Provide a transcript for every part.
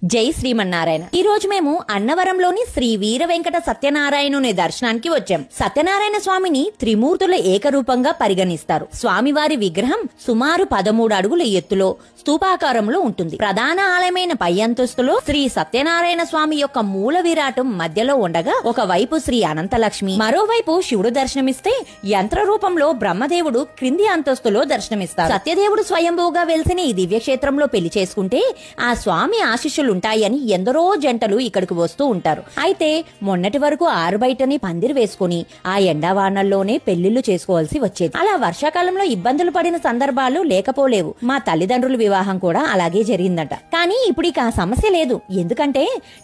జై శ్రీమన్నారాయణ. ఈ రోజు మేము అన్నవరంలోని శ్రీ వీర వెంకట సత్యనారాయణుని దర్శనానికి వచ్చాం. సత్యనారాయణ స్వామిని త్రిమూర్తుల ఏకరూపంగా పరిగణిస్తారు. స్వామివారి విగ్రహం సుమారు 13 అడుగుల ఎత్తులో స్తూపాకారంలో ఉంటుంది. ప్రధాన ఆలయమైన పై అంతస్తులో శ్రీ సత్యనారాయణ స్వామి యొక్క మూల విరాటం మధ్యలో ఉండగా ఒకవైపు శ్రీ అనంతలక్ష్మి, మరోవైపు శివుడు దర్శనమిస్తే యంత్ర రూపంలో బ్రహ్మదేవుడు క్రింది అంతస్తులో దర్శనమిస్తారు. సత్యదేవుడు స్వయంభూగా వెలిసిన ఈ దివ్యక్షేత్రంలో పెళ్లి చేసుకుంటే ఆ స్వామి ఆశీస్సులుంటాయని ఎందరో జంటలు ఇక్కడికి వస్తూ ఉంటారు. అయితే మొన్నటి వరకు ఆరుబయటని పందిరి వేసుకుని ఆ ఎండావానల్లోనే పెళ్లిళ్లు చేసుకోవాల్సి వచ్చేది. అలా వర్షాకాలంలో ఇబ్బందులు పడిన సందర్భాలు లేకపోలేవు. మా తల్లిదండ్రుల వివాహం కూడా అలాగే జరిగిందట. కానీ ఇప్పుడు ఇక ఆ సమస్య లేదు. ఎందుకంటే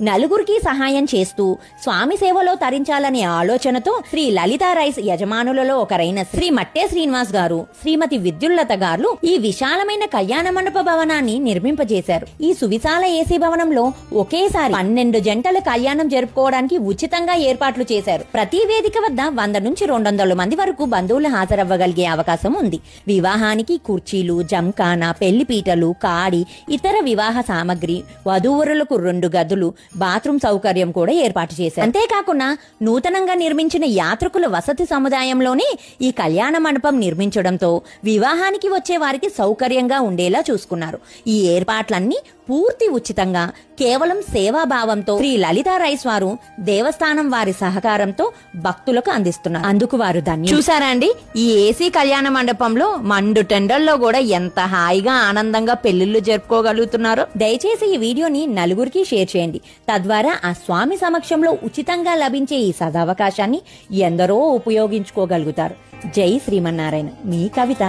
నలుగురికి సహాయం చేస్తూ స్వామి సేవలో తరించాలనే ఆలోచనతో శ్రీ లలితా రైస్ యజమానులలో ఒకరైన శ్రీ మట్టే శ్రీనివాస్ గారు, శ్రీమతి విద్యుల్లత గారు ఈ విశాలమైన కళ్యాణ మండప భవనాన్ని నిర్మింపజేశారు. ఈ సువిశాల ఏసీ భవనంలో ఒకేసారి 12 జంటల కళ్యాణం జరుపుకోవడానికి ఉచితంగా ఏర్పాట్లు చేశారు. ప్రతి వేదిక వద్ద 100 నుంచి 200 మంది వరకు బంధువులు హాజరవ్వగలిగే అవకాశం ఉంది. వివాహానికి కుర్చీలు, జంకానా, పెళ్లి పీటలు, కాడి, ఇతర వివాహ సామగ్రి, వధూవరులకు 2 గదులు, బాత్రూమ్ సౌకర్యం కూడా ఏర్పాటు చేశారు. అంతేకాకుండా నూతనంగా నిర్మించిన యాత్రికుల వసతి సముదాయంలోనే ఈ కళ్యాణ మండపం నిర్మించడంతో వివాహానికి వచ్చే వారికి సౌకర్యంగా ఉండేలా చూసుకున్నారు. ఈ ఏర్పాట్లన్నీ పూర్తి ఉచితంగా కేవలం సేవాభావంతో శ్రీ లలితా రైస్ వారు దేవస్థానం వారి సహకారంతో భక్తులకు అందిస్తున్నారు. అందుకు వారు ధన్యులు. చూసారా అండి, ఈ ఏసీ కళ్యాణ మండపంలో మండు టెండల్లో కూడా ఎంత హాయిగా ఆనందంగా పెళ్లిళ్లు జరుపుకోగలుగుతున్నారో. దయచేసి ఈ వీడియోని నలుగురికి షేర్ చేయండి. తద్వారా ఆ స్వామి సమక్షంలో ఉచితంగా లభించే ఈ సదావకాశాన్ని ఎందరో ఉపయోగించుకోగలుగుతారు. జై శ్రీమన్నారాయణ. మీ కవిత.